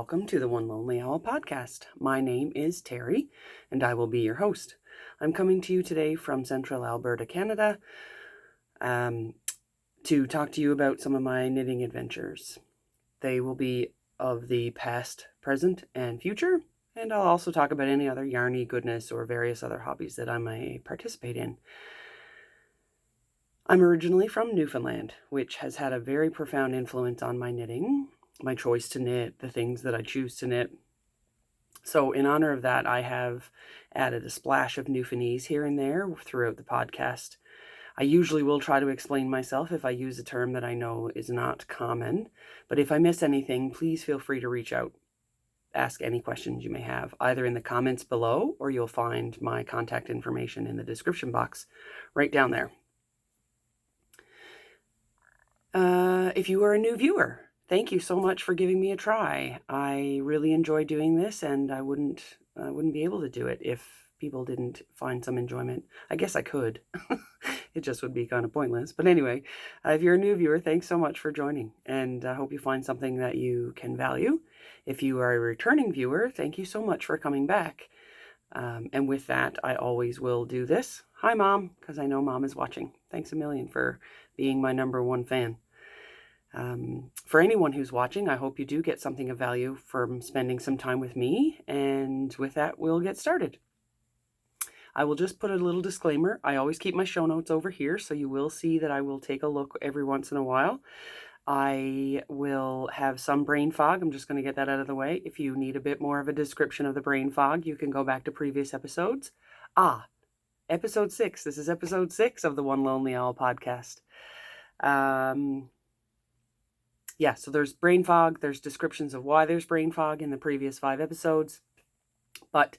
welcome to the One Lonely Owl podcast. My name is Terry, and I will be your host. I'm coming to you today from Central Alberta, Canada, to talk to you about some of my knitting adventures. They will be of the past, present, and future, and I'll also talk about any other yarny goodness or various other hobbies that I may participate in. I'm originally from Newfoundland, which has had a very profound influence on my knitting, my choice to knit, the things that I choose to knit. So in honor of that, I have added a splash of Newfoundlandese here and there throughout the podcast. I usually will try to explain myself if I use a term that I know is not common, but if I miss anything, please feel free to reach out. Ask any questions you may have, either in the comments below, or you'll find my contact information in the description box right down there. If you are a new viewer, thank you so much for giving me a try. I really enjoy doing this, and I wouldn't be able to do it if people didn't find some enjoyment. I guess I could. It just would be kind of pointless. But anyway, if you're a new viewer, thanks so much for joining, and I hope you find something that you can value. If you are a returning viewer, thank you so much for coming back. And with that, I always will do this. Hi, Mom, because I know Mom is watching. Thanks a million for being my #1 fan. For anyone who's watching, I hope you do get something of value from spending some time with me. And with that, we'll get started. I will just put a little disclaimer. I always keep my show notes over here, so you will see that I will take a look every once in a while. I will have some brain fog. I'm just going to get that out of the way. If you need a bit more of a description of the brain fog, you can go back to previous episodes. Episode 6. This is episode 6 of the One Lonely Owl podcast. So there's brain fog. There's descriptions of why there's brain fog in the previous 5 episodes. But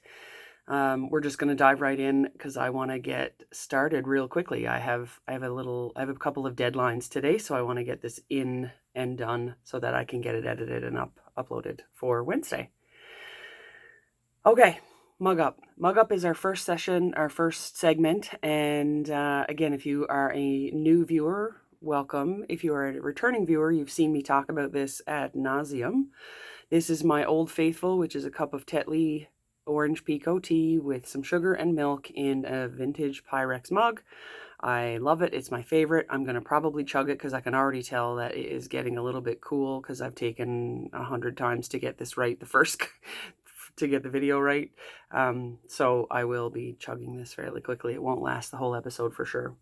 we're just going to dive right in because I want to get started real quickly. I have a couple of deadlines today, so I want to get this in and done so that I can get it edited and uploaded for Wednesday. Okay, Mug Up. Mug Up is our first session, our first segment. And again, if you are a new viewer, welcome. If you are a returning viewer, you've seen me talk about this ad nauseum. This is my Old Faithful, which is a cup of Tetley orange Pekoe tea with some sugar and milk in a vintage Pyrex mug. I love it. It's my favorite. I'm going to probably chug it because I can already tell that it is getting a little bit cool because I've taken 100 times to get this right to get the video right. So I will be chugging this fairly quickly. It won't last the whole episode for sure.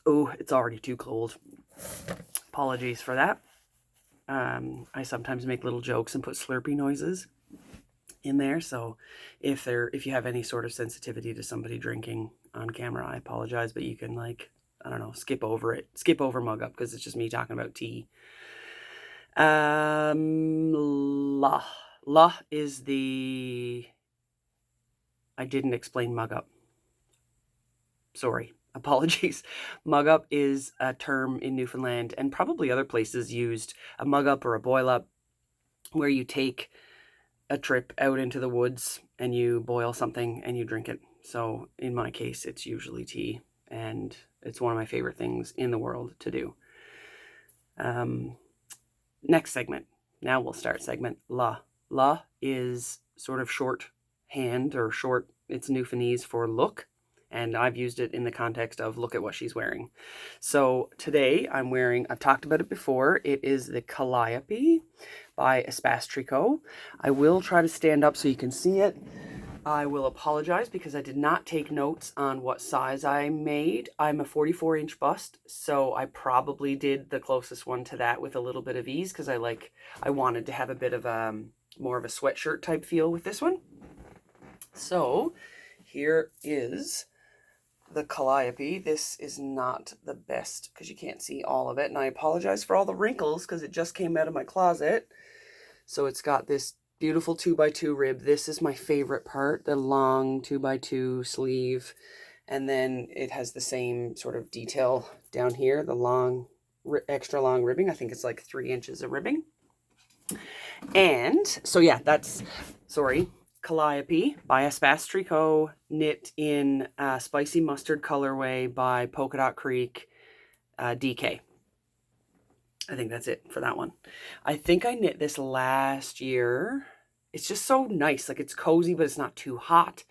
Oh, it's already too cold. Apologies for that. I sometimes make little jokes and put Slurpee noises in there. So if you have any sort of sensitivity to somebody drinking on camera, I apologize, but you can skip over it. Skip over Mug Up because it's just me talking about tea. La is the... I didn't explain Mug Up. Sorry. Apologies. Mug Up is a term in Newfoundland and probably other places used, a mug up or a boil up, where you take a trip out into the woods and you boil something and you drink it. So in my case, it's usually tea, and it's one of my favorite things in the world to do. Next segment. Now we'll start segment La. La is sort of shorthand or short. It's Newfoundlandese for look. And I've used it in the context of look at what she's wearing. So today I've talked about it before. It is the Calliope by Espace Tricot. I will try to stand up so you can see it. I will apologize because I did not take notes on what size I made. I'm a 44-inch bust, so I probably did the closest one to that with a little bit of ease because I wanted to have a bit of more of a sweatshirt type feel with this one. So here is the Calliope. This is not the best because you can't see all of it, and I apologize for all the wrinkles because it just came out of my closet. So it's got this beautiful 2x2 rib. This is my favorite part, the long 2x2 sleeve, and then it has the same sort of detail down here, the long, extra long ribbing. I think it's like 3 inches of ribbing. And so yeah, Calliope by Espace Tricot, knit in Spicy Mustard colorway by Polka Dot Creek DK. I think that's it for that one. I think I knit this last year. It's just so nice. Like, it's cozy, but it's not too hot.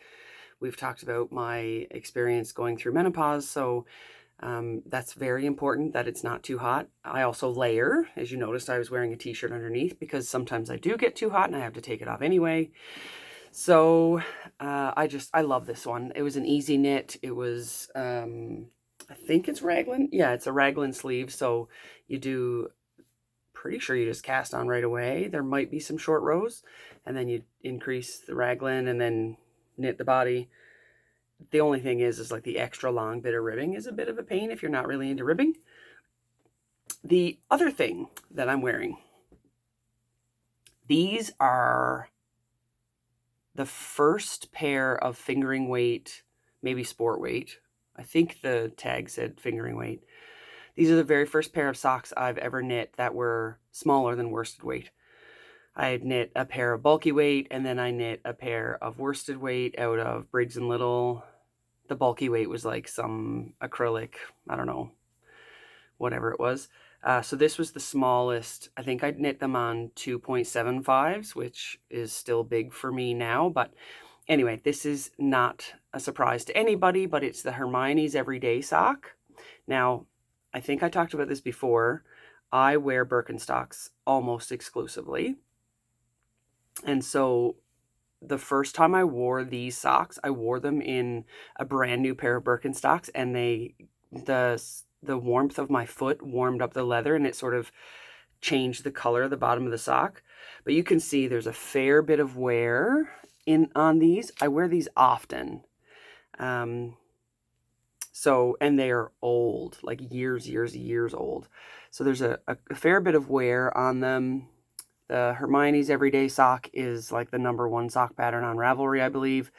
We've talked about my experience going through menopause, so that's very important that it's not too hot. I also layer. As you noticed, I was wearing a t-shirt underneath because sometimes I do get too hot and I have to take it off anyway. So I love this one. It was an easy knit. It was, I think it's raglan. Yeah, it's a raglan sleeve. So you do, pretty sure you just cast on right away. There might be some short rows, and then you increase the raglan and then knit the body. The only thing is like the extra long bit of ribbing is a bit of a pain if you're not really into ribbing. The other thing that I'm wearing, these are the first pair of fingering weight, maybe sport weight. I think the tag said fingering weight. These are the very first pair of socks I've ever knit that were smaller than worsted weight. I had knit a pair of bulky weight, and then I knit a pair of worsted weight out of Briggs & Little. The bulky weight was like some acrylic, I don't know, whatever it was. So this was the smallest. I think I'd knit them on 2.75s, which is still big for me now. But anyway, this is not a surprise to anybody, but it's the Hermione's Everyday Sock. Now, I think I talked about this before. I wear Birkenstocks almost exclusively. And so the first time I wore these socks, I wore them in a brand new pair of Birkenstocks, and the warmth of my foot warmed up the leather, and it sort of changed the color of the bottom of the sock. But you can see there's a fair bit of wear on these. I wear these often. And they are old, like years old. So there's a fair bit of wear on them. The Hermione's Everyday Sock is like the #1 sock pattern on Ravelry, I believe.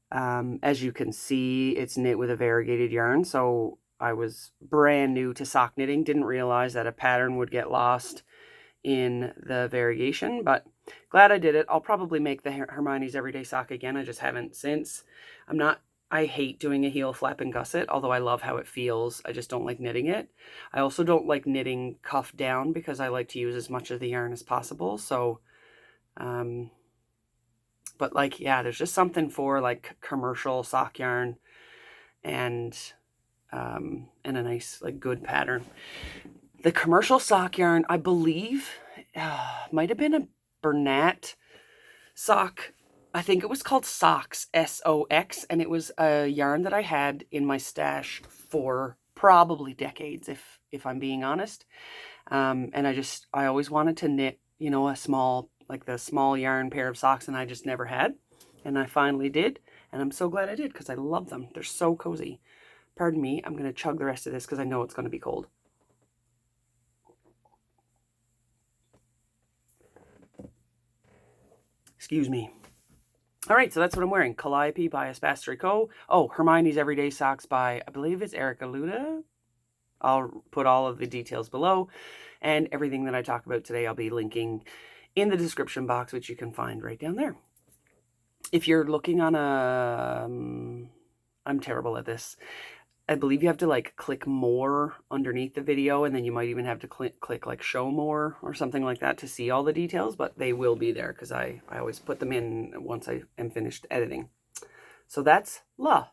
As you can see, it's knit with a variegated yarn. So I was brand new to sock knitting, didn't realize that a pattern would get lost in the variegation, but glad I did it. I'll probably make the Hermione's Everyday Sock again. I just haven't since. I hate doing a heel flap and gusset, although I love how it feels. I just don't like knitting it. I also don't like knitting cuff down because I like to use as much of the yarn as possible. So, but like, yeah, there's just something for like commercial sock yarn and a nice, like, good pattern. The commercial sock yarn, I believe, might have been a Bernat sock. I think it was called Sox, S-O-X, and it was a yarn that I had in my stash for probably decades, if I'm being honest. And I always wanted to knit, you know, a small, like the small yarn pair of socks, and I just never had. And I finally did, and I'm so glad I did because I love them. They're so cozy. Pardon me, I'm going to chug the rest of this because I know it's going to be cold. Excuse me. All right, so that's what I'm wearing. Calliope by Espace Tricot. Oh, Hermione's Everyday Socks by, I believe it's Erica Lueder. I'll put all of the details below, and everything that I talk about today I'll be linking in the description box, which you can find right down there. If you're looking on I'm terrible at this. I believe you have to like click more underneath the video, and then you might even have to click like show more or something like that to see all the details, but they will be there because I always put them in once I am finished editing. So that's La.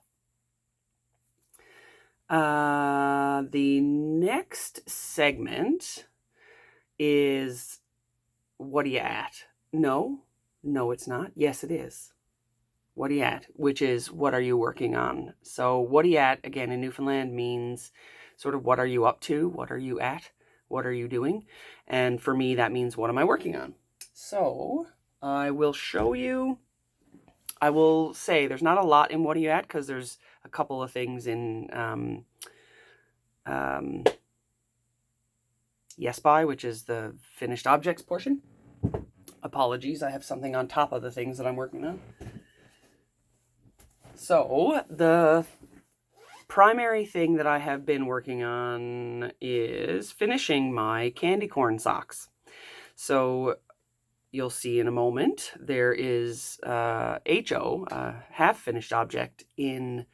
The next segment is What Are You At? No, it's not. Yes, it is. What are you at? Which is, what are you working on? So what are you at, again, in Newfoundland means sort of what are you up to? What are you at? What are you doing? And for me, that means what am I working on? So I will show you. I will say there's not a lot in what are you at because there's a couple of things in Yes By, which is the finished objects portion. Apologies, I have something on top of the things that I'm working on. So the primary thing that I have been working on is finishing my candy corn socks. So you'll see in a moment, there is HO, a half-finished object in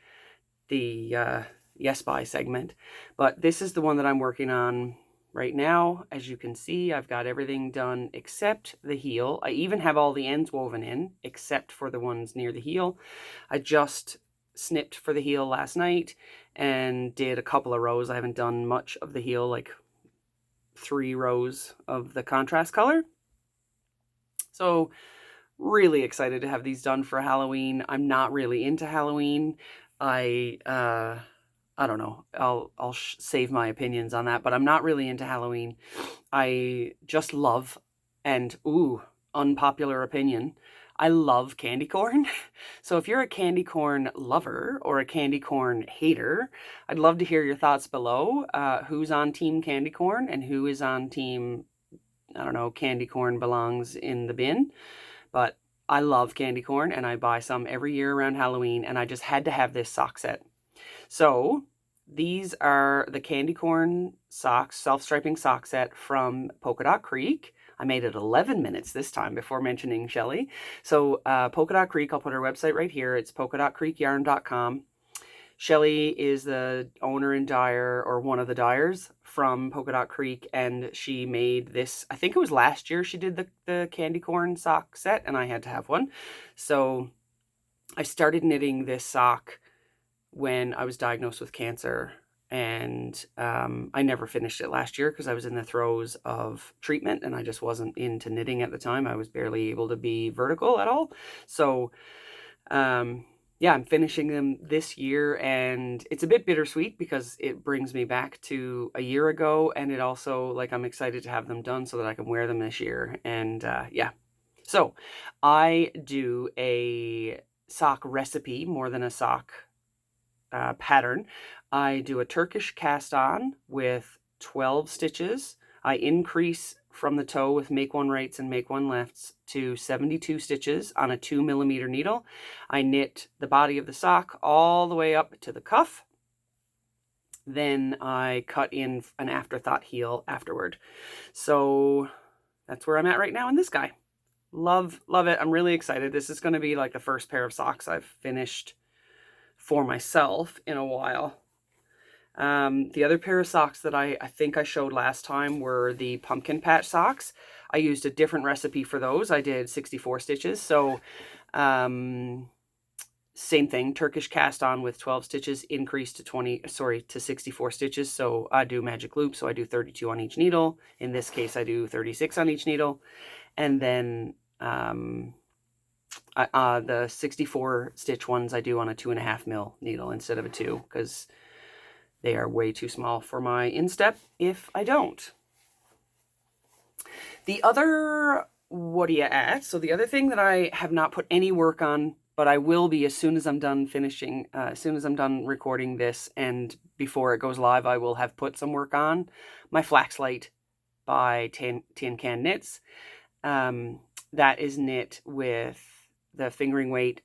the Yes Buy segment. But this is the one that I'm working on right now. As you can see, I've got everything done except the heel. I even have all the ends woven in, except for the ones near the heel. I just snipped for the heel last night and did a couple of rows. I haven't done much of the heel, like 3 rows of the contrast color. So really excited to have these done for Halloween. I'm not really into Halloween. I don't know. I'll save my opinions on that, but I'm not really into Halloween. I just love, and unpopular opinion, I love candy corn. So if you're a candy corn lover or a candy corn hater, I'd love to hear your thoughts below. Who's on team candy corn and who is on team, I don't know, candy corn belongs in the bin. But I love candy corn and I buy some every year around Halloween, and I just had to have this sock set. So these are the candy corn socks, self-striping sock set from Polka Dot Creek. I made it 11 minutes this time before mentioning Shelly. So Polka Dot Creek, I'll put her website right here. It's polkadotcreekyarn.com. Shelly is the owner and dyer, or one of the dyers from Polka Dot Creek, and she made this, I think it was last year she did the candy corn sock set, and I had to have one. So I started knitting this sock when I was diagnosed with cancer, and I never finished it last year because I was in the throes of treatment and I just wasn't into knitting at the time. I was barely able to be vertical at all. So yeah, I'm finishing them this year, and it's a bit bittersweet because it brings me back to a year ago, and it also, like, I'm excited to have them done so that I can wear them this year. And yeah, so I do a sock recipe more than a sock pattern. I do a Turkish cast on with 12 stitches. I increase from the toe with make one rights and make one lefts to 72 stitches on a 2mm needle. I knit the body of the sock all the way up to the cuff. Then I cut in an afterthought heel afterward. So that's where I'm at right now in this guy. Love it. I'm really excited. This is going to be like the first pair of socks I've finished for myself in a while. The other pair of socks that I think I showed last time were the pumpkin patch socks. I used a different recipe for those. I did 64 stitches. So same thing, Turkish cast on with 12 stitches, increased to 64 stitches. So I do magic loop. So I do 32 on each needle. In this case, I do 36 on each needle. And then the 64 stitch ones I do on a 2.5mm needle instead of a 2, because they are way too small for my instep if I don't. The other Whatta Ya At, so the other thing that I have not put any work on, but I will be as soon as I'm done finishing, as soon as I'm done recording this, and before it goes live, I will have put some work on my Flax Light by Tin Can Knits. That is knit with the fingering weight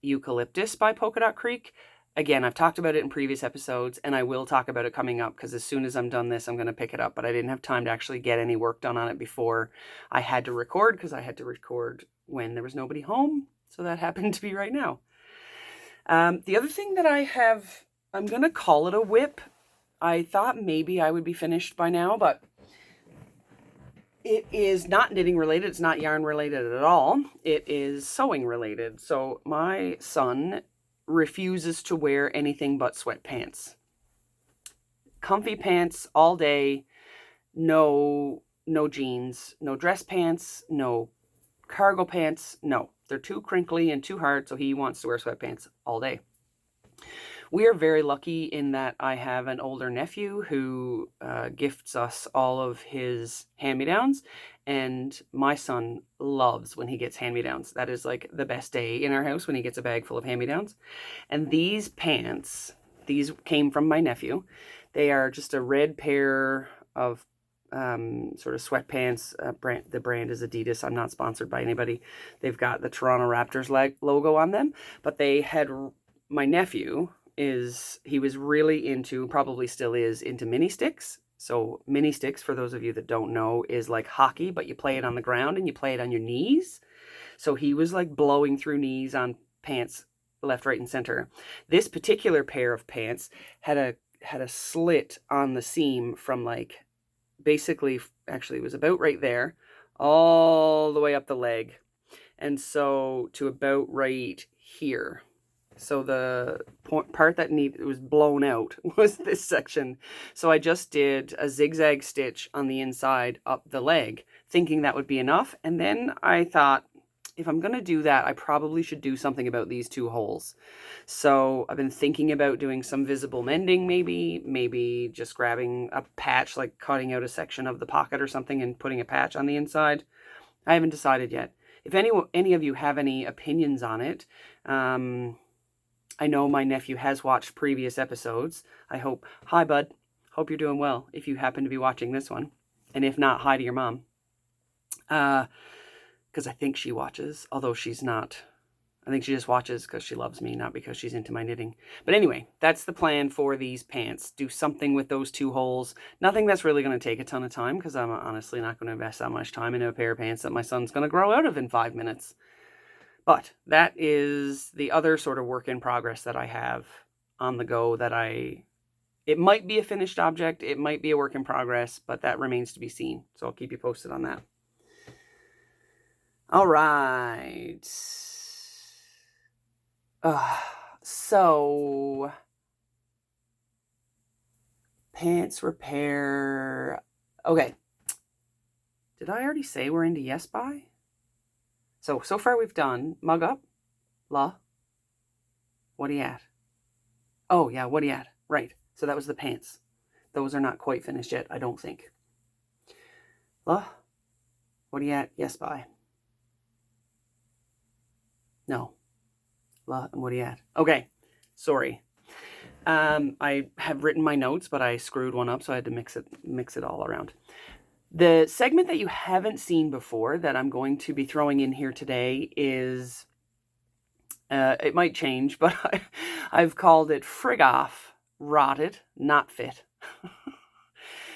Eucalyptus by Polka Dot Creek. Again, I've talked about it in previous episodes, and I will talk about it coming up, because as soon as I'm done this, I'm going to pick it up. But I didn't have time to actually get any work done on it before I had to record, because I had to record when there was nobody home. So that happened to be right now. The other thing that I have, I'm going to call it a whip. I thought maybe I would be finished by now, but it is not knitting related. It's not yarn related at all. It is sewing related. So my son refuses to wear anything but sweatpants. Comfy pants all day, no jeans, no dress pants, no cargo pants, no. They're too crinkly and too hard, so he wants to wear sweatpants all day. We are very lucky in that I have an older nephew who gifts us all of his hand-me-downs, and my son loves when he gets hand-me-downs. That is like the best day in our house, when he gets a bag full of hand-me-downs. And these pants, these came from my nephew. They are just a red pair of sort of sweatpants. The brand is Adidas. I'm not sponsored by anybody. They've got the Toronto Raptors logo on them, but they had, my nephew he was really into, probably still is, into mini sticks. So mini sticks, for those of you that don't know, is like hockey, but you play it on the ground and you play it on your knees. So he was like blowing through knees on pants left, right, and center. This particular pair of pants had a slit on the seam from like, basically, actually it was about right there, all the way up the leg. And so to about right here. So the part that was blown out was this section. So I just did a zigzag stitch on the inside up the leg, thinking that would be enough. And then I thought, if I'm going to do that, I probably should do something about these two holes. So I've been thinking about doing some visible mending, maybe just grabbing a patch, like cutting out a section of the pocket or something and putting a patch on the inside. I haven't decided yet. If any of you have any opinions on it, I know my nephew has watched previous episodes. I hope, hi bud, hope you're doing well if you happen to be watching this one. And if not, hi to your mom. Because I think she watches, although she's not. I think she just watches because she loves me, not because she's into my knitting. But anyway, that's the plan for these pants. Do something with those two holes. Nothing that's really going to take a ton of time, because I'm honestly not going to invest that much time into a pair of pants that my son's going to grow out of in 5 minutes. But that is the other sort of work in progress that I have on the go that it might be a finished object, it might be a work in progress, but that remains to be seen. So I'll keep you posted on that. All right. So pants repair. Okay. Did I already say we're into Yes By? So far we've done Mug Up, La, Whatta Ya At. Oh yeah, Whatta Ya At. Right. So that was the pants. Those are not quite finished yet, I don't think. La, Whatta Ya At, Yes By. No. La and Whatta Ya At. Okay. Sorry. I have written my notes, but I screwed one up, so I had to mix it all around. The segment that you haven't seen before that I'm going to be throwing in here today is, it might change, but I've called it Frig Off, Rotted, Not Fit.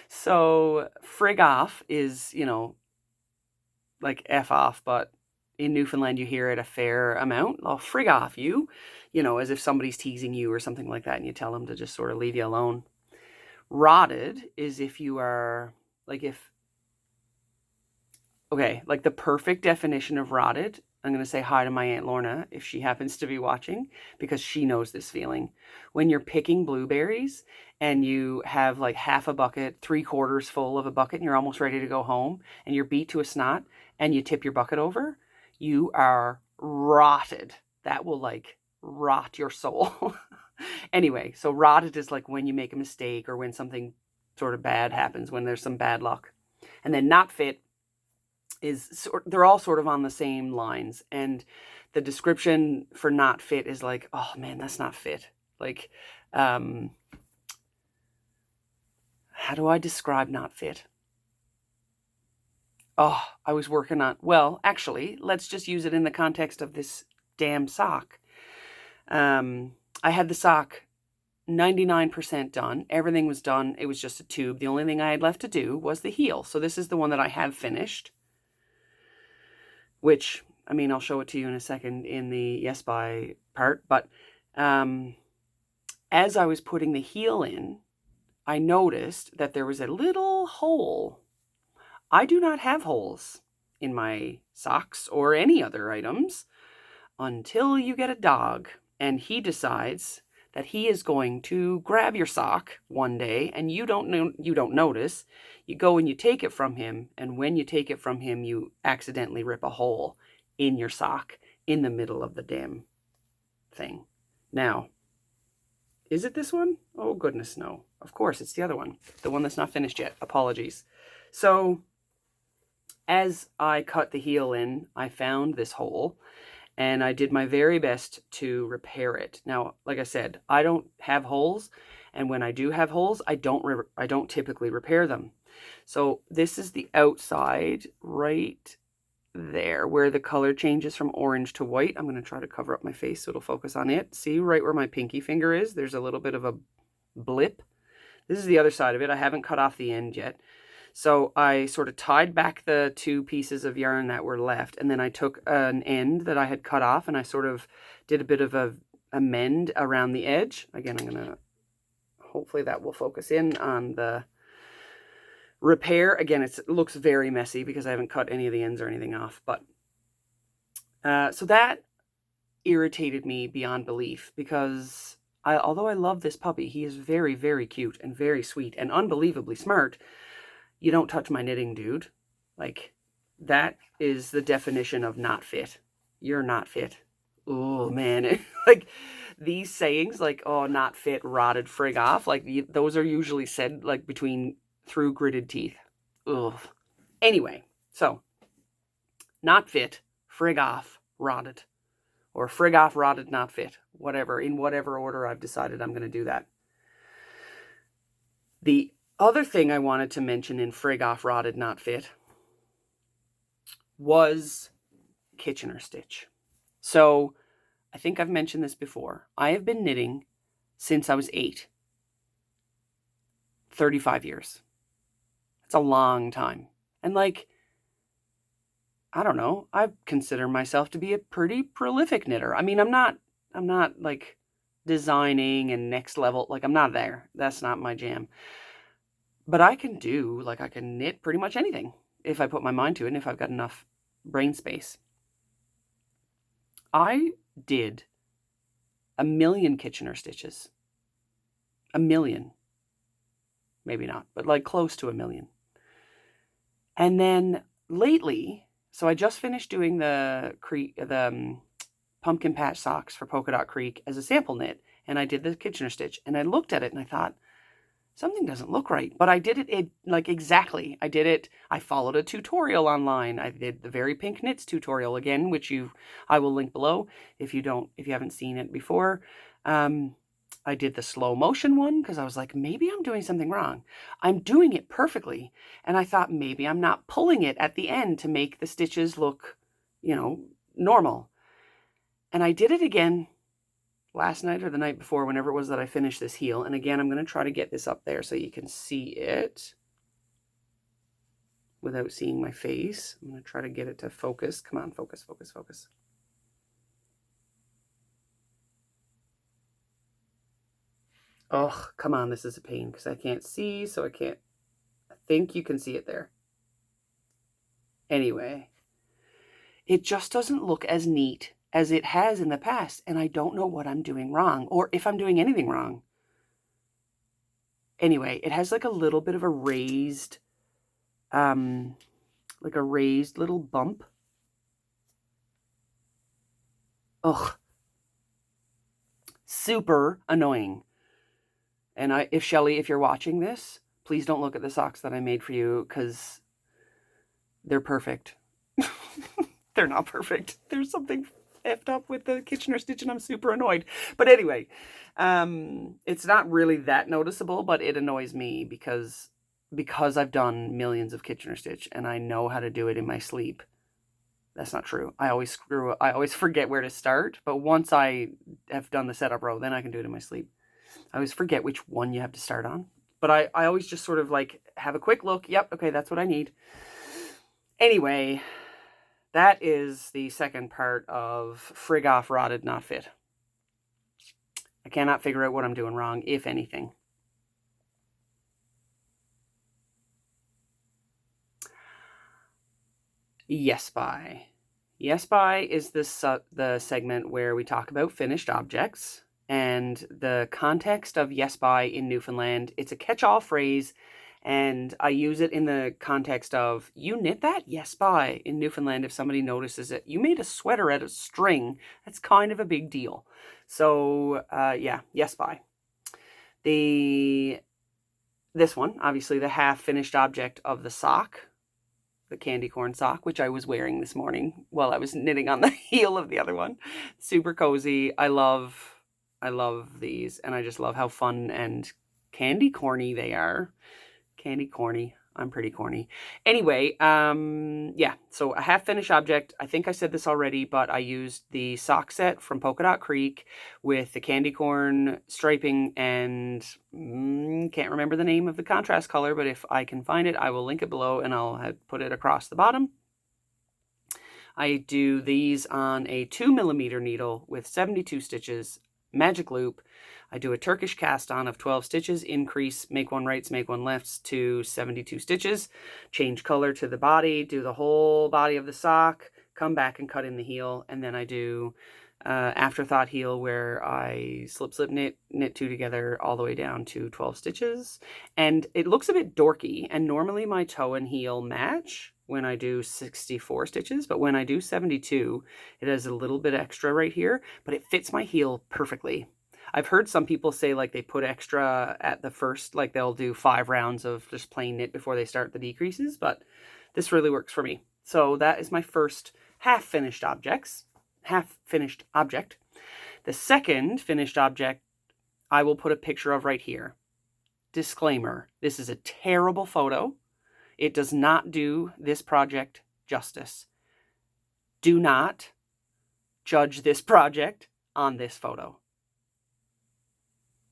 So frig off is, like F off, but in Newfoundland you hear it a fair amount. I'll frig off you, as if somebody's teasing you or something like that, and you tell them to just sort of leave you alone. Rotted is if you are, like like the perfect definition of rotted. I'm going to say hi to my Aunt Lorna if she happens to be watching, because she knows this feeling. When you're picking blueberries and you have like half a bucket, 3/4 full of a bucket, and you're almost ready to go home and you're beat to a snot and you tip your bucket over, you are rotted. That will like rot your soul. Anyway, so rotted is like when you make a mistake or when something sort of bad happens, when there's some bad luck. And then not fit is, they're all sort of on the same lines. And the description for not fit is like, oh man, that's not fit. Like, how do I describe not fit? Oh, I was working on, well, actually, let's just use it in the context of this damn sock. I had the sock 99% done. Everything was done. It was just a tube. The only thing I had left to do was the heel. So this is the one that I have finished, which, I mean, I'll show it to you in a second in the Yes By part. But as I was putting the heel in, I noticed that there was a little hole. I do not have holes in my socks or any other items until you get a dog and he decides that he is going to grab your sock one day and you don't notice. You go and you take it from him, and when you take it from him, you accidentally rip a hole in your sock in the middle of the damn thing. Now, is it this one? Oh goodness, no. Of course, it's the other one. The one that's not finished yet. Apologies. So, as I cut the heel in, I found this hole, and I did my very best to repair it. Now, like I said, I don't have holes, and when I do have holes, I don't typically repair them. So this is the outside right there where the color changes from orange to white. I'm going to try to cover up my face so it'll focus on it. See right where my pinky finger is? There's a little bit of a blip. This is the other side of it. I haven't cut off the end yet. So I sort of tied back the two pieces of yarn that were left, and then I took an end that I had cut off, and I sort of did a bit of a mend around the edge. Again, I'm going to, hopefully that will focus in on the repair. Again, it looks very messy because I haven't cut any of the ends or anything off. But so that irritated me beyond belief because although I love this puppy, he is very, very cute and very sweet and unbelievably smart. You don't touch my knitting, dude. Like, that is the definition of not fit. You're not fit. Oh, man. Like, these sayings, like, oh, not fit, rotted, frig off, like, those are usually said, like, through gritted teeth. Ugh. Anyway, so, not fit, frig off, rotted. Or frig off, rotted, not fit. Whatever, in whatever order I've decided I'm going to do that. The other thing I wanted to mention in frig off, rotted, not fit was Kitchener stitch. So I think I've mentioned this before. I have been knitting since I was 8. 35 years. It's a long time. And like, I don't know, I consider myself to be a pretty prolific knitter. I mean, I'm not like designing and next level. Like, I'm not there. That's not my jam. But I can knit pretty much anything if I put my mind to it and if I've got enough brain space. I did 1 million Kitchener stitches. 1 million. Maybe not, but like close to 1 million. And then lately, so I just finished doing the pumpkin patch socks for Polka Dot Creek as a sample knit, and I did the Kitchener stitch, and I looked at it and I thought, something doesn't look right. But I did it like exactly. I did it. I followed a tutorial online. I did the Very Pink Knits tutorial again, which I will link below if you haven't seen it before. I did the slow motion one because I was like, maybe I'm doing something wrong. I'm doing it perfectly. And I thought maybe I'm not pulling it at the end to make the stitches look, normal. And I did it again last night or the night before, whenever it was that I finished this heel. And again, I'm going to try to get this up there so you can see it without seeing my face. I'm going to try to get it to focus. Come on, focus, focus, focus. Oh, come on, this is a pain because I can't see, so I think you can see it there. Anyway, it just doesn't look as neat as it has in the past, and I don't know what I'm doing wrong, or if I'm doing anything wrong. Anyway, it has like a little bit of a raised, little bump. Ugh. Super annoying. And Shelly, if you're watching this, please don't look at the socks that I made for you, because they're perfect. They're not perfect. There's something effed up with the Kitchener stitch and I'm super annoyed. But anyway, it's not really that noticeable, but it annoys me because I've done millions of Kitchener stitch and I know how to do it in my sleep. That's not true. I always forget where to start, but once I have done the setup row, then I can do it in my sleep. I always forget which one you have to start on, but I always just sort of like have a quick look. Yep. Okay. That's what I need. Anyway, that is the second part of frig off, rotted, not fit. I cannot figure out what I'm doing wrong, if anything. Yes By. Yes By is the segment where we talk about finished objects. And the context of Yes By in Newfoundland, it's a catch-all phrase, and I use it in the context of, you knit that? Yes By. In Newfoundland, if somebody notices it, you made a sweater out of string, that's kind of a big deal. So, yeah, Yes By. This one, obviously the half-finished object of the sock, the candy corn sock, which I was wearing this morning while I was knitting on the heel of the other one. Super cozy. I love these, and I just love how fun and candy corny they are. Candy corny. I'm pretty corny. Anyway, yeah, so a half-finished object. I think I said this already, but I used the sock set from Polka Dot Creek with the candy corn striping and can't remember the name of the contrast color, but if I can find it, I will link it below and I'll put it across the bottom. I do these on a 2mm needle with 72 stitches. magic loop. I do a Turkish cast on of 12 stitches, increase, make one rights, make one lefts to 72 stitches, change color to the body, do the whole body of the sock, come back and cut in the heel, and then I do afterthought heel where I slip, knit, knit two together all the way down to 12 stitches. And it looks a bit dorky, and normally my toe and heel match when I do 64 stitches, but when I do 72, it has a little bit extra right here, but it fits my heel perfectly. I've heard some people say like they put extra at the first, like they'll do 5 rounds of just plain knit before they start the decreases, but this really works for me. So that is my first half-finished object. The second finished object I will put a picture of right here. Disclaimer, this is a terrible photo. It does not do this project justice. Do not judge this project on this photo.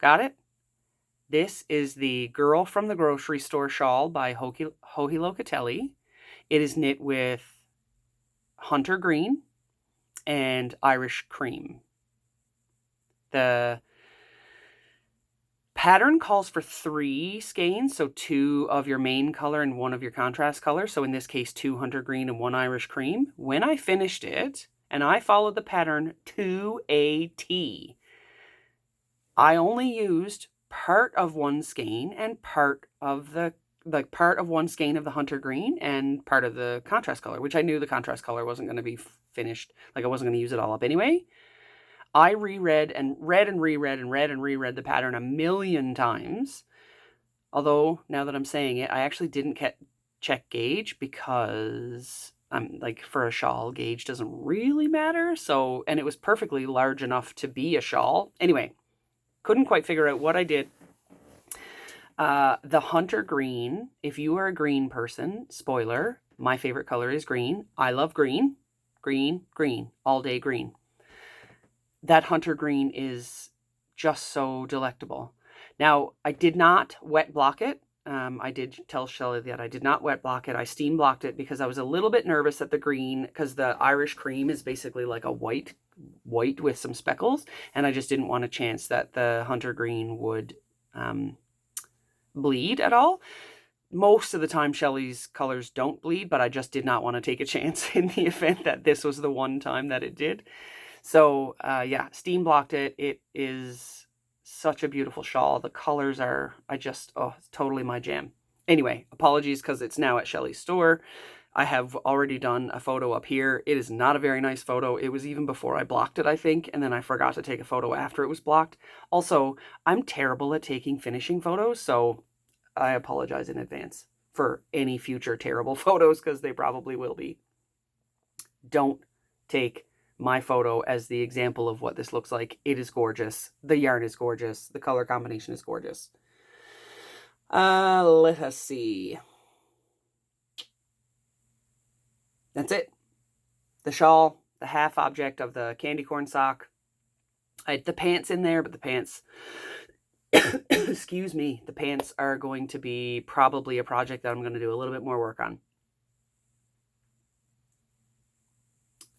Got it? This is the Girl from the Grocery Store shawl by Joji Locatelli. It is knit with hunter green and Irish cream. The pattern calls for 3 skeins, so 2 of your main color and 1 of your contrast color. So in this case, 2 hunter green and 1 Irish cream. When I finished it, and I followed the pattern to a T, I only used part of 1 skein and part of one skein of the hunter green and part of the contrast color, which I knew the contrast color wasn't going to be finished. Like I wasn't going to use it all up anyway. I reread and reread the pattern a million times. Although now that I'm saying it, I actually didn't check gauge because like for a shawl, gauge doesn't really matter. So, and it was perfectly large enough to be a shawl. Anyway, couldn't quite figure out what I did. The hunter green, if you are a green person, spoiler, my favorite color is green. I love green, all day green. That hunter green is just so delectable. Now, I did not wet block it. I did tell Shelley that I did not wet block it. I steam blocked it because I was a little bit nervous that the green, because the Irish cream is basically like a white with some speckles, and I just didn't want a chance that the hunter green would bleed at all. Most of the time Shelley's colors don't bleed, but I just did not want to take a chance in the event that this was the one time that it did. So yeah, steam blocked it. It is such a beautiful shawl. The colors are, it's totally my jam. Anyway, apologies because it's now at Shelley's store. I have already done a photo up here. It is not a very nice photo. It was even before I blocked it, I think, and then I forgot to take a photo after it was blocked. Also, I'm terrible at taking finishing photos, so I apologize in advance for any future terrible photos because they probably will be. Don't take my photo as the example of what this looks like. It is gorgeous. The yarn is gorgeous. The color combination is gorgeous. Let us see. That's it. The shawl, the half object of the candy corn sock. I had the pants in there, but the pants, excuse me, the pants are going to be probably a project that I'm going to do a little bit more work on.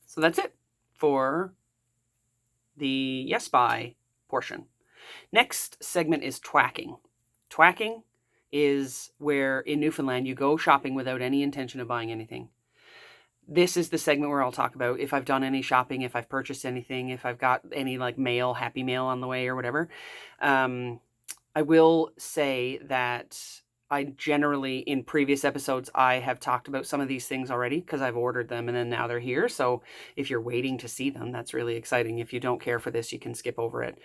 So that's it for the Yes Buy portion. Next segment is twacking. Twacking is where in Newfoundland you go shopping without any intention of buying anything. This is the segment where I'll talk about if I've done any shopping, if I've purchased anything, if I've got any like mail, happy mail on the way or whatever. I will say that I generally, in previous episodes, I have talked about some of these things already because I've ordered them and then now they're here. So if you're waiting to see them, that's really exciting. If you don't care for this, you can skip over it.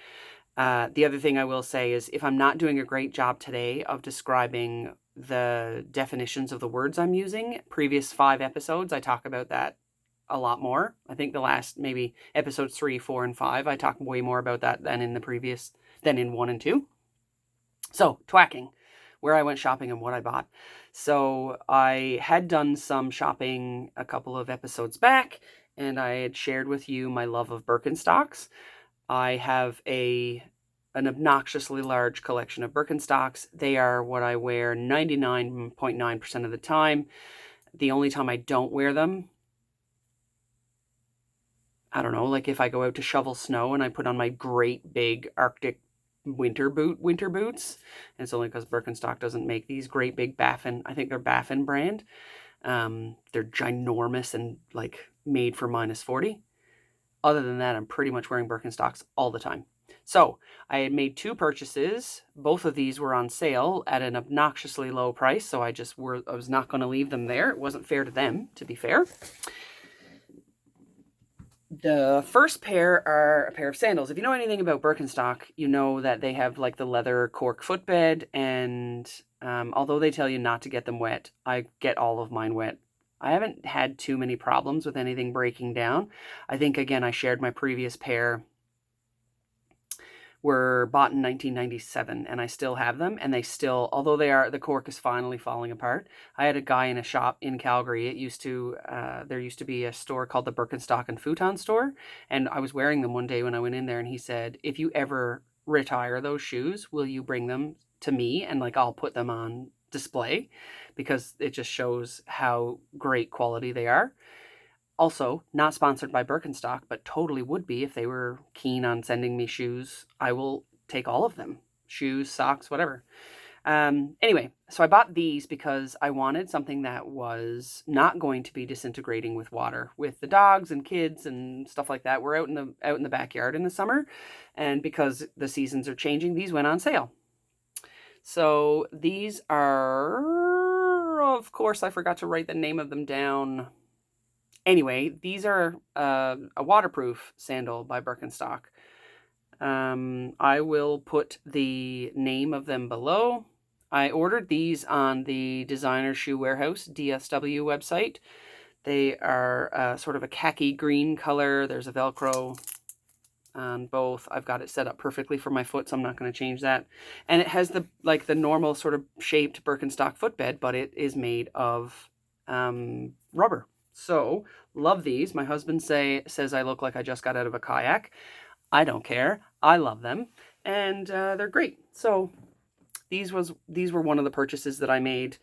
The other thing I will say is if I'm not doing a great job today of describing the definitions of the words I'm using, previous 5 episodes, I talk about that a lot more. I think the last maybe episodes 3, 4, and 5, I talk way more about that than in 1 and 2. So twacking, where I went shopping and what I bought. So I had done some shopping a couple of episodes back, and I had shared with you my love of Birkenstocks. I have an obnoxiously large collection of Birkenstocks. They are what I wear 99.9% of the time. The only time I don't wear them, I don't know, like if I go out to shovel snow and I put on my great big Arctic winter boots, and it's only because Birkenstock doesn't make these great big Baffin, I think they're Baffin brand. They're ginormous and like made for -40. Other than that, I'm pretty much wearing Birkenstocks all the time. So I had made 2 purchases. Both of these were on sale at an obnoxiously low price, so I was not going to leave them there. It wasn't fair to them, to be fair. The first pair are a pair of sandals. If you know anything about Birkenstock, you know that they have like the leather cork footbed, and although they tell you not to get them wet, I get all of mine wet. I haven't had too many problems with anything breaking down. I think, again, I shared my previous pair were bought in 1997, and I still have them, and they still, although the cork is finally falling apart. I had a guy in a shop in Calgary. There used to be a store called the Birkenstock and Futon store, and I was wearing them one day when I went in there, and he said, if you ever retire those shoes, will you bring them to me, and like I'll put them on display, because it just shows how great quality they are. Also, not sponsored by Birkenstock, but totally would be if they were keen on sending me shoes. I will take all of them. Shoes, socks, whatever. Anyway, so I bought these because I wanted something that was not going to be disintegrating with water. With the dogs and kids and stuff like that, we're out in the backyard in the summer, and because the seasons are changing, these went on sale. So these are, of course, I forgot to write the name of them down. Anyway, these are a waterproof sandal by Birkenstock. I will put the name of them below. I ordered these on the Designer Shoe Warehouse, DSW website. They are sort of a khaki green color. There's a Velcro on both. I've got it set up perfectly for my foot, so I'm not going to change that. And it has the normal sort of shaped Birkenstock footbed, but it is made of rubber. So, love these. My husband says I look like I just got out of a kayak. I don't care. I love them, and they're great. So, these were one of the purchases that I made.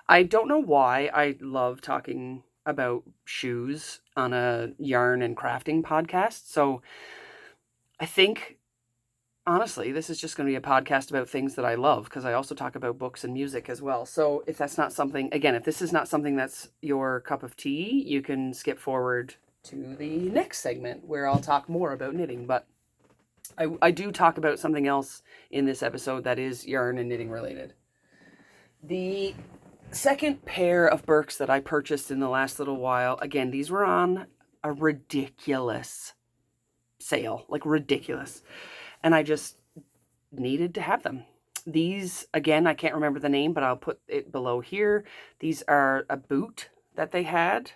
I don't know why I love talking about shoes on a yarn and crafting podcast. So, I think, honestly, this is just going to be a podcast about things that I love, because I also talk about books and music as well. So if that's not something, again, if this is not something that's your cup of tea, you can skip forward to the next segment where I'll talk more about knitting. But I do talk about something else in this episode that is yarn and knitting related. The second pair of Birks that I purchased in the last little while, again, these were on a ridiculous sale, like ridiculous. And I just needed to have them. These, again, I can't remember the name, but I'll put it below here. These are a boot that they had.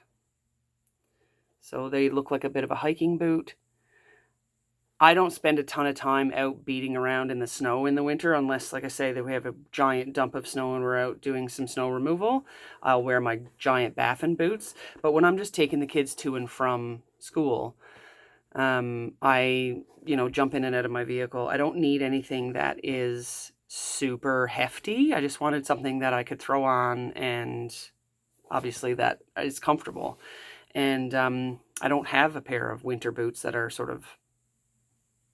So they look like a bit of a hiking boot. I don't spend a ton of time out beating around in the snow in the winter, unless, like I say, that we have a giant dump of snow and we're out doing some snow removal. I'll wear my giant Baffin boots. But when I'm just taking the kids to and from school, I jump in and out of my vehicle. I don't need anything that is super hefty. I just wanted something that I could throw on, and obviously that is comfortable. And I don't have a pair of winter boots that are sort of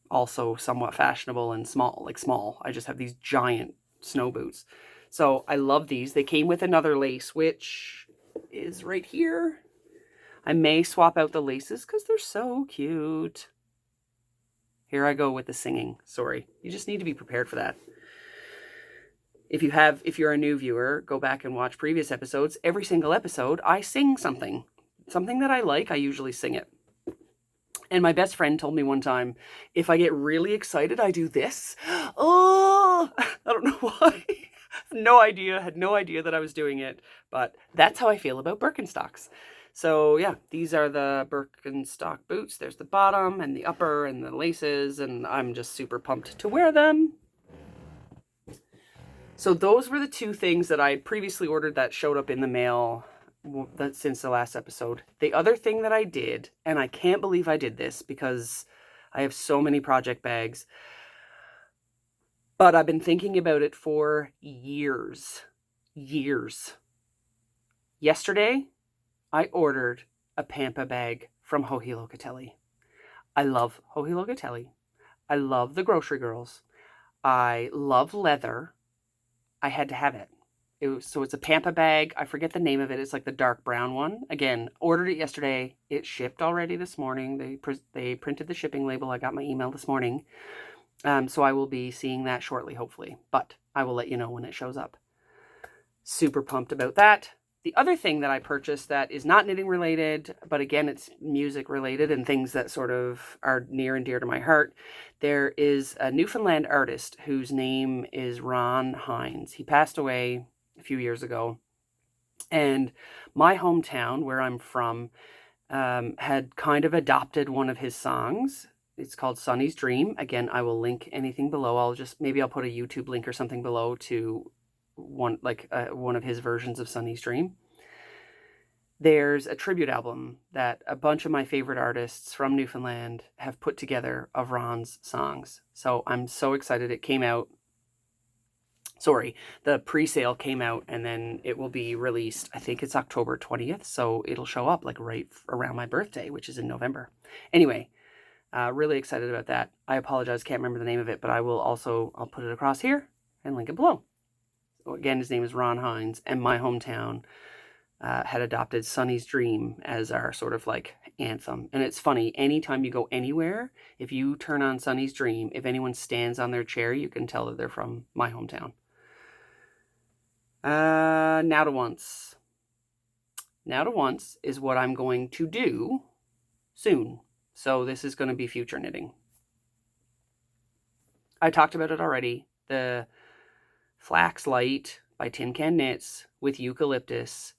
also somewhat fashionable and small. I just have these giant snow boots. So I love these. They came with another lace, which is right here. I may swap out the laces because they're so cute. Here I go with the singing. Sorry. You just need to be prepared for that. If you're a new viewer, go back and watch previous episodes. Every single episode, I sing something. Something that I like, I usually sing it. And my best friend told me one time, if I get really excited, I do this. Oh, I don't know why. Had no idea that I was doing it. But that's how I feel about Birkenstocks. So yeah, these are the Birkenstock boots. There's the bottom and the upper and the laces, and I'm just super pumped to wear them. So those were the 2 things that I had previously ordered that showed up in the mail since the last episode. The other thing that I did, and I can't believe I did this because I have so many project bags, but I've been thinking about it for years. Yesterday, I ordered a Pampa bag from Locatelli. I love Joji Locatelli. I love the Grocery Girls. I love leather. I had to have it. So it's a Pampa bag. I forget the name of it. It's like the dark brown one. Again, ordered it yesterday. It shipped already this morning. They printed the shipping label. I got my email this morning. So I will be seeing that shortly, hopefully. But I will let you know when it shows up. Super pumped about that. The other thing that I purchased that is not knitting related, but again, it's music related and things that sort of are near and dear to my heart. There is a Newfoundland artist whose name is Ron Hynes. He passed away a few years ago. And my hometown, where I'm from, had kind of adopted one of his songs. It's called Sonny's Dream. Again, I will link anything below. Maybe I'll put a YouTube link or something below to one of his versions of Sonny's Dream. There's a tribute album that a bunch of my favorite artists from Newfoundland have put together of Ron's songs. So I'm so excited. It came out. Sorry, the pre-sale came out and then it will be released. I think it's October 20th. So it'll show up like right around my birthday, which is in November. Anyway, really excited about that. I apologize. Can't remember the name of it, but I'll put it across here and link it below. Again, his name is Ron Hynes, and my hometown had adopted Sonny's Dream as our sort of like anthem. And it's funny, anytime you go anywhere, if you turn on Sonny's Dream, if anyone stands on their chair, you can tell that they're from my hometown. Now to Once. Now to Once is what I'm going to do soon. So this is going to be future knitting. I talked about it already. The Flax Light by Tin Can Knits with Eucalyptus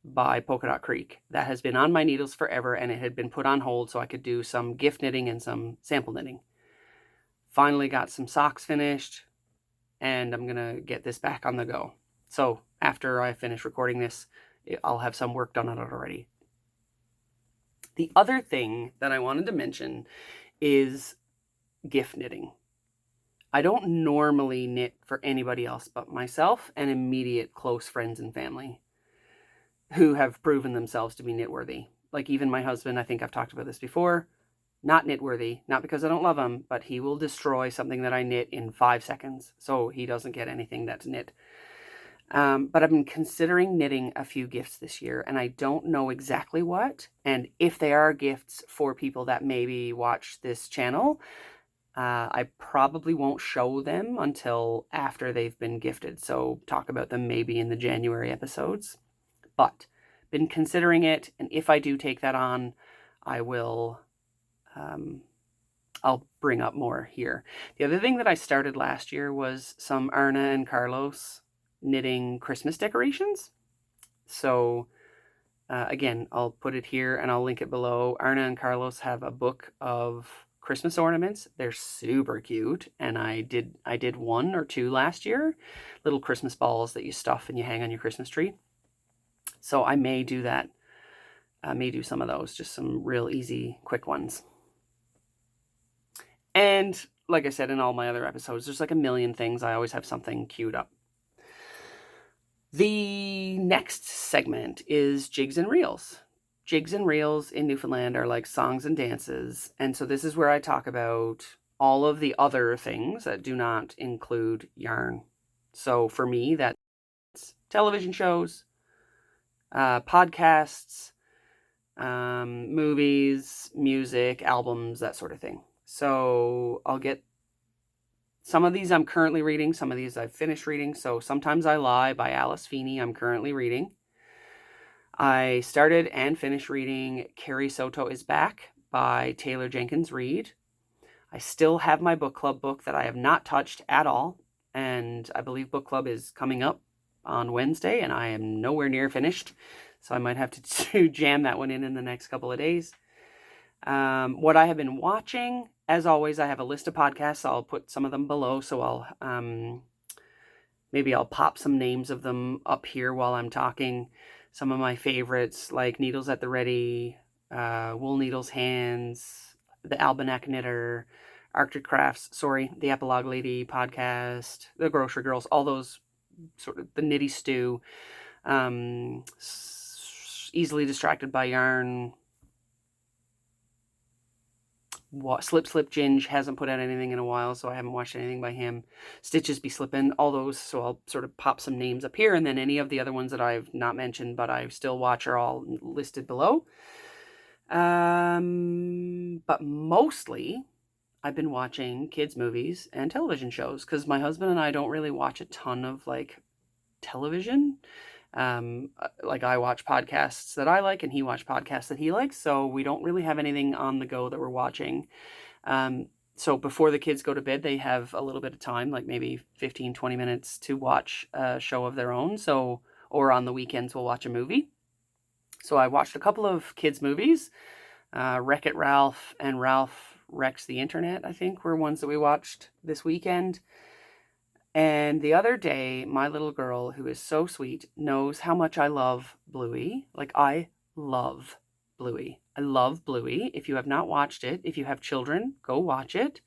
by Polka Dot Creek. That has been on my needles forever, and it had been put on hold so I could do some gift knitting and some sample knitting. Finally got some socks finished, and I'm going to get this back on the go. So after I finish recording this, I'll have some work done on it already. The other thing that I wanted to mention is gift knitting. I don't normally knit for anybody else but myself and immediate close friends and family who have proven themselves to be knitworthy. Like even my husband, I think I've talked about this before, not knitworthy, not because I don't love him, but he will destroy something that I knit in 5 seconds. So he doesn't get anything that's knit. But I've been considering knitting a few gifts this year, and I don't know exactly what. And if they are gifts for people that maybe watch this channel, I probably won't show them until after they've been gifted. So talk about them maybe in the January episodes. But been considering it, and if I do take that on, I will, I'll bring up more here. The other thing that I started last year was some Erna and Carlos knitting Christmas decorations. So again, I'll put it here and I'll link it below. Erna and Carlos have a book of Christmas ornaments. They're super cute, and I did 1 or 2 last year, little Christmas balls that you stuff and you hang on your Christmas tree. So I may do that. I may do some of those, just some real easy, quick ones. And like I said in all my other episodes, there's like a million things. I always have something queued up. The next segment is Jigs and Reels. Jigs and reels in Newfoundland are like songs and dances. And so this is where I talk about all of the other things that do not include yarn. So for me, that's television shows, podcasts, movies, music, albums, that sort of thing. So I'll get some of these I'm currently reading. Some of these I've finished reading. So Sometimes I Lie by Alice Feeney I'm currently reading. I started and finished reading Carrie Soto is Back by Taylor Jenkins Reid. I still have my book club book that I have not touched at all. And I believe book club is coming up on Wednesday, and I am nowhere near finished. So I might have to jam that one in the next couple of days. What I have been watching, as always, I have a list of podcasts. I'll put some of them below, so maybe I'll pop some names of them up here while I'm talking. Some of my favorites, like Needles at the Ready, Wool Needles Hands, The Almanac Knitter, Arctic Crafts, the Epilogue Lady podcast, The Grocery Girls, all those sort of the Nitty Stew, Easily Distracted by Yarn, Slip Ginge hasn't put out anything in a while, so I haven't watched anything by him. Stitches Be Slippin', all those, so I'll sort of pop some names up here, and then any of the other ones that I've not mentioned but I still watch are all listed below. But mostly I've been watching kids' movies and television shows, because my husband and I don't really watch a ton of like television. Like I watch podcasts that I like and he watches podcasts that he likes, so we don't really have anything on the go that we're watching. So before the kids go to bed, they have a little bit of time, like maybe 15-20 minutes to watch a show of their own. So, or on the weekends we'll watch a movie. So I watched a couple of kids movies. Wreck-It Ralph and Ralph Wrecks the Internet, I think, were ones that we watched this weekend. And the other day, my little girl, who is so sweet, knows how much I love Bluey. Like, I love Bluey. I love Bluey. If you have not watched it, if you have children, go watch it.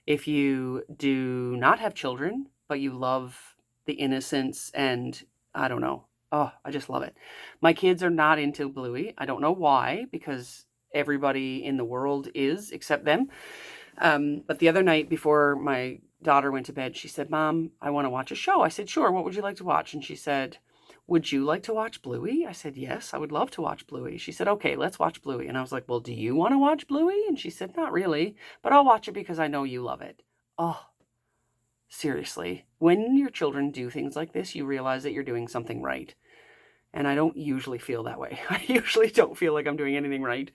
If you do not have children, but you love the innocence and, I don't know. Oh, I just love it. My kids are not into Bluey. I don't know why, because everybody in the world is, except them. But the other night before my daughter went to bed, she said, "Mom, I want to watch a show." I said, "Sure, what would you like to watch?" And she said, "Would you like to watch Bluey?" I said, "Yes, I would love to watch Bluey." She said, "Okay, let's watch Bluey." And I was like, "Well, do you want to watch Bluey?" And she said, "Not really, but I'll watch it because I know you love it." Oh, seriously. When your children do things like this, you realize that you're doing something right. And I don't usually feel that way. I usually don't feel like I'm doing anything right.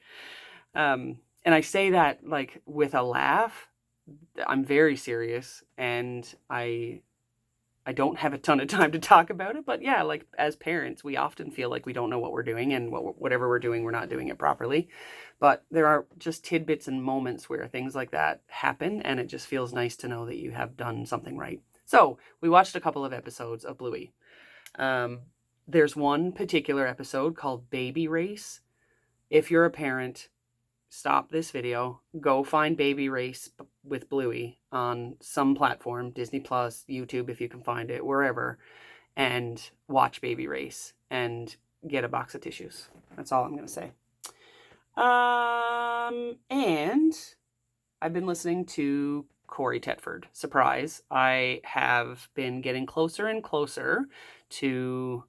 And I say that like with a laugh. I'm very serious, and I don't have a ton of time to talk about it, but yeah, like as parents, we often feel like we don't know what we're doing, and whatever we're doing, we're not doing it properly. But there are just tidbits and moments where things like that happen, and it just feels nice to know that you have done something right. So we watched a couple of episodes of Bluey. There's one particular episode called Baby Race. If you're a parent, stop this video, go find Baby Race with Bluey on some platform, Disney Plus, YouTube if you can find it, wherever, and watch Baby Race and get a box of tissues. That's all I'm going to say. And I've been listening to Corey Tetford. Surprise. I have been getting closer and closer to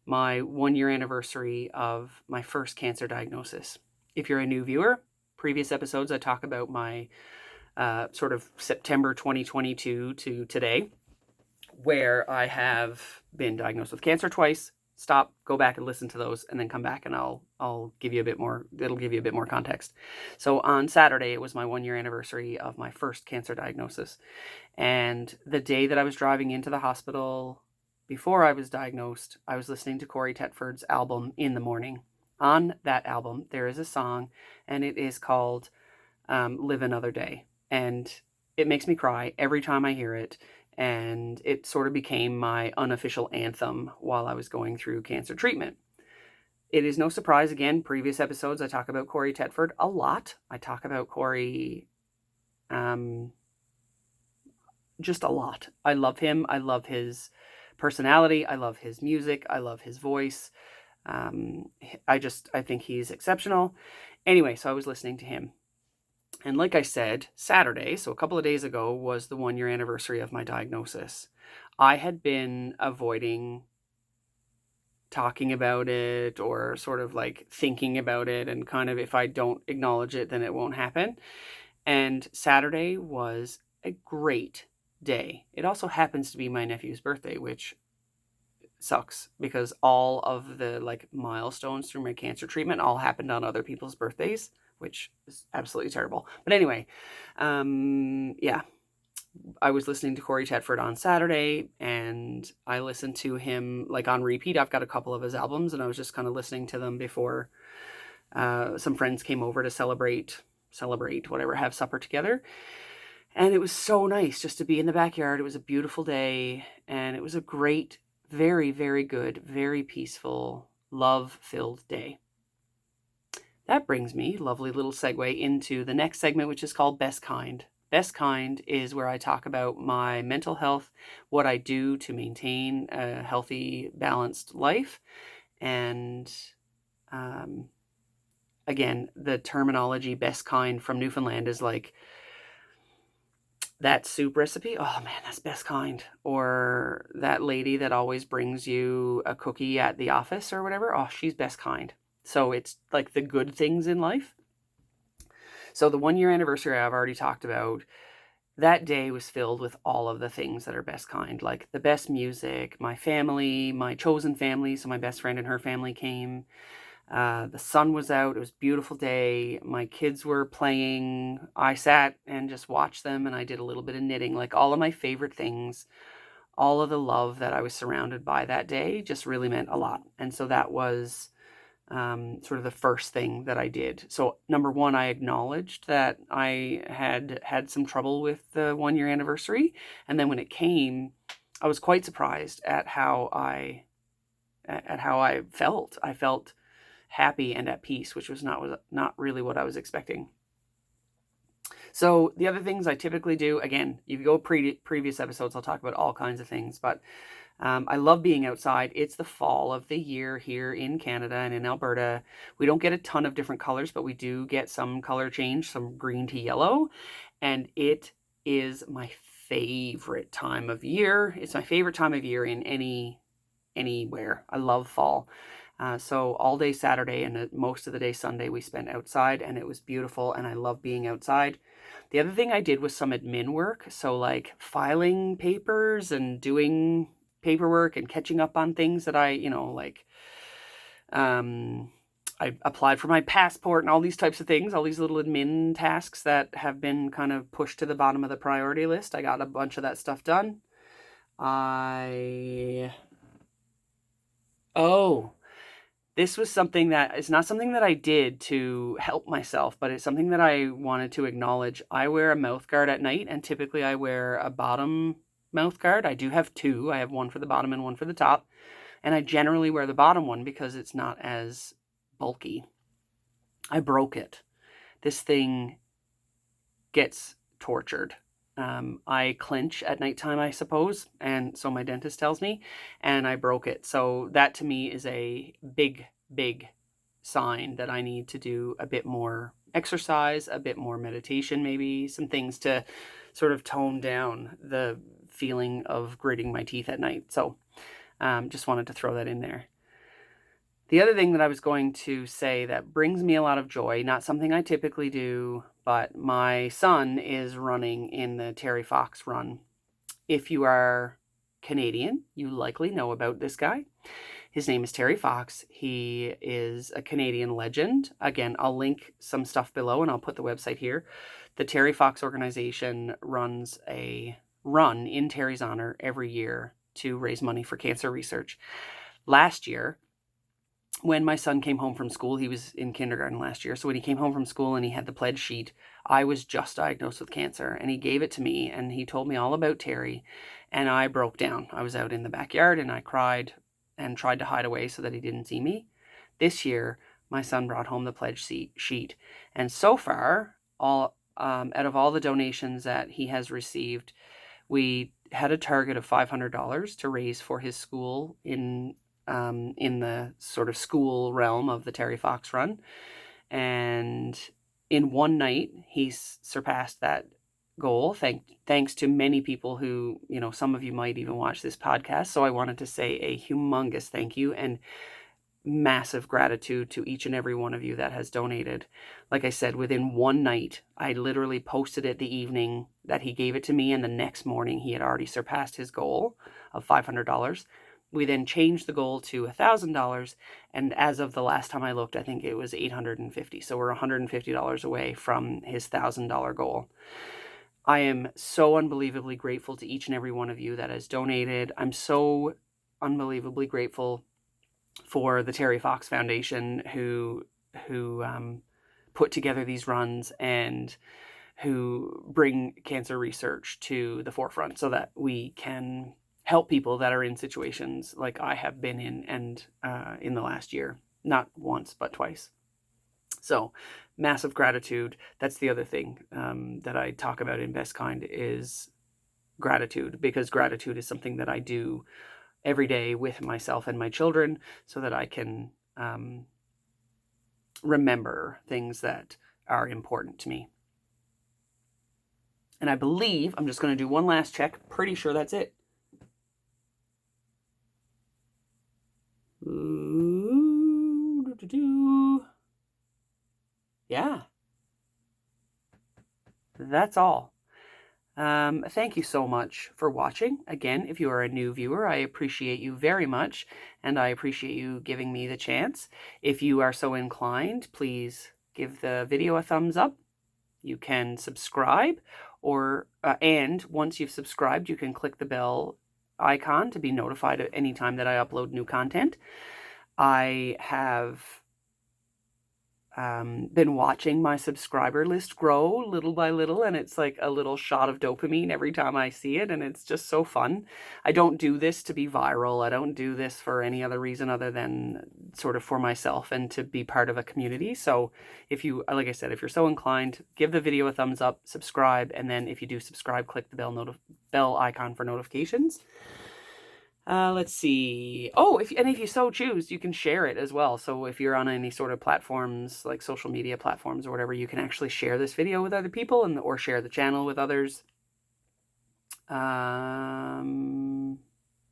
my 1-year anniversary of my first cancer diagnosis. If you're a new viewer, previous episodes, I talk about my sort of September 2022 to today, where I have been diagnosed with cancer twice. Stop, go back and listen to those, and then come back and I'll give you a bit more, it'll give you a bit more context. So on Saturday, it was my 1-year anniversary of my first cancer diagnosis. And the day that I was driving into the hospital before I was diagnosed, I was listening to Corey Tetford's album In the Morning. On that album, there is a song, and it is called Live Another Day. And it makes me cry every time I hear it. And it sort of became my unofficial anthem while I was going through cancer treatment. It is no surprise, again, previous episodes, I talk about Corey Tetford a lot. I talk about Corey just a lot. I love him. I love his personality. I love his music. I love his voice. I think he's exceptional. Anyway, so I was listening to him. And like I said, Saturday, so a couple of days ago, was the 1-year anniversary of my diagnosis. I had been avoiding talking about it, or sort of like thinking about it, and kind of, if I don't acknowledge it, then it won't happen. And Saturday was a great day. It also happens to be my nephew's birthday, which sucks because all of the like milestones through my cancer treatment all happened on other people's birthdays, which is absolutely terrible. But anyway, yeah, I was listening to Corey Tetford on Saturday, and I listened to him like on repeat. I've got a couple of his albums, and I was just kind of listening to them before some friends came over to celebrate, whatever, have supper together. And it was so nice just to be in the backyard. It was a beautiful day, and it was a great, very, very good, very peaceful, love-filled day. That brings me, lovely little segue, into the next segment, which is called Best Kind. Best Kind is where I talk about my mental health, what I do to maintain a healthy, balanced life, and again, the terminology best kind from Newfoundland is like that soup recipe. Oh man, that's best kind. Or that lady that always brings you a cookie at the office or whatever. Oh, she's best kind. So it's like the good things in life. So the 1 year anniversary I've already talked about. That day was filled with all of the things that are best kind, like the best music, my family, my chosen family. So my best friend and her family came. The sun was out. It was a beautiful day. My kids were playing. I sat and just watched them, and I did a little bit of knitting. Like all of my favorite things, all of the love that I was surrounded by that day just really meant a lot. And so that was sort of the first thing that I did. So number one, I acknowledged that I had some trouble with the 1 year anniversary. And then when it came, I was quite surprised at how I felt. I felt happy and at peace, which was not really what I was expecting. So the other things I typically do, again, you go previous episodes, I'll talk about all kinds of things, but I love being outside. It's the fall of the year here in Canada and in Alberta. We don't get a ton of different colors, but we do get some color change, some green to yellow, and it is my favorite time of year. It's my favorite time of year in anywhere. I love fall. So all day Saturday and most of the day Sunday we spent outside, and it was beautiful, and I love being outside. The other thing I did was some admin work, so like filing papers and doing paperwork and catching up on things that I applied for my passport and all these types of things, all these little admin tasks that have been kind of pushed to the bottom of the priority list. I got a bunch of that stuff done. This was something that is not something that I did to help myself, but it's something that I wanted to acknowledge. I wear a mouth guard at night, and typically I wear a bottom mouth guard. I do have two. I have one for the bottom and one for the top. And I generally wear the bottom one because it's not as bulky. I broke it. This thing gets tortured. I clench at nighttime, I suppose, and so my dentist tells me, and I broke it. So that to me is a big, big sign that I need to do a bit more exercise, a bit more meditation, maybe some things to sort of tone down the feeling of gritting my teeth at night. So just wanted to throw that in there. The other thing that I was going to say that brings me a lot of joy, not something I typically do, but my son is running in the Terry Fox run. If you are Canadian, you likely know about this guy. His name is Terry Fox. He is a Canadian legend. Again, I'll link some stuff below and I'll put the website here. The Terry Fox organization runs a run in Terry's honor every year to raise money for cancer research. Last year, when my son came home from school, he was in kindergarten last year. So when he came home from school and he had the pledge sheet, I was just diagnosed with cancer, and he gave it to me and he told me all about Terry, and I broke down. I was out in the backyard and I cried and tried to hide away so that he didn't see me. This year, my son brought home the pledge sheet. And so far, out of all the donations that he has received, we had a target of $500 to raise for his school in the sort of school realm of the Terry Fox run. And in one night, he's surpassed that goal, thanks to many people who, some of you might even watch this podcast. So I wanted to say a humongous thank you and massive gratitude to each and every one of you that has donated. Like I said, within one night, I literally posted it the evening that he gave it to me, and the next morning he had already surpassed his goal of $500. We then changed the goal to $1,000, and as of the last time I looked, I think it was $850. So we're $150 away from his $1,000 goal. I am so unbelievably grateful to each and every one of you that has donated. I'm so unbelievably grateful for the Terry Fox Foundation who put together these runs and who bring cancer research to the forefront so that we can help people that are in situations like I have been in, and in the last year, not once, but twice. So massive gratitude. That's the other thing that I talk about in Best Kind is gratitude, because gratitude is something that I do every day with myself and my children so that I can remember things that are important to me. And I believe I'm just going to do one last check. Pretty sure that's it. Yeah. That's all. Thank you so much for watching. Again, if you are a new viewer, I appreciate you very much, and I appreciate you giving me the chance. If you are so inclined, please give the video a thumbs up. You can subscribe, or and once you've subscribed, you can click the bell icon to be notified at any time that I upload new content. I have been watching my subscriber list grow little by little, and it's like a little shot of dopamine every time I see it, and it's just so fun. I don't do this to be viral. I don't do this for any other reason other than sort of for myself and to be part of a community. So if you, like I said, if you're so inclined, give the video a thumbs up, subscribe, and then if you do subscribe, click the bell icon for notifications. Let's see. Oh, if you so choose, you can share it as well. So if you're on any sort of platforms, like social media platforms or whatever, you can actually share this video with other people or share the channel with others.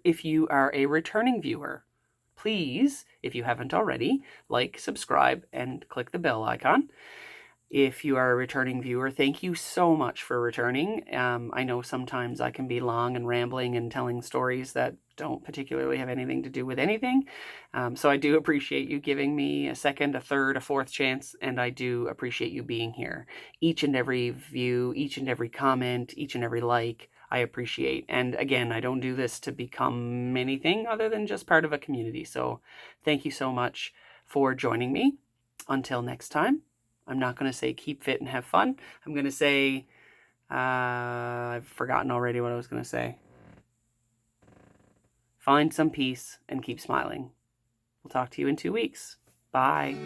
If you are a returning viewer, please, if you haven't already, like, subscribe, and click the bell icon. If you are a returning viewer, thank you so much for returning. I know sometimes I can be long and rambling and telling stories that don't particularly have anything to do with anything. So I do appreciate you giving me a second, a third, a fourth chance, and I do appreciate you being here. Each and every view, each and every comment, each and every like, I appreciate. And again, I don't do this to become anything other than just part of a community. So thank you so much for joining me. Until next time. I'm not going to say keep fit and have fun. I'm going to say, I've forgotten already what I was going to say. Find some peace and keep smiling. We'll talk to you in 2 weeks. Bye.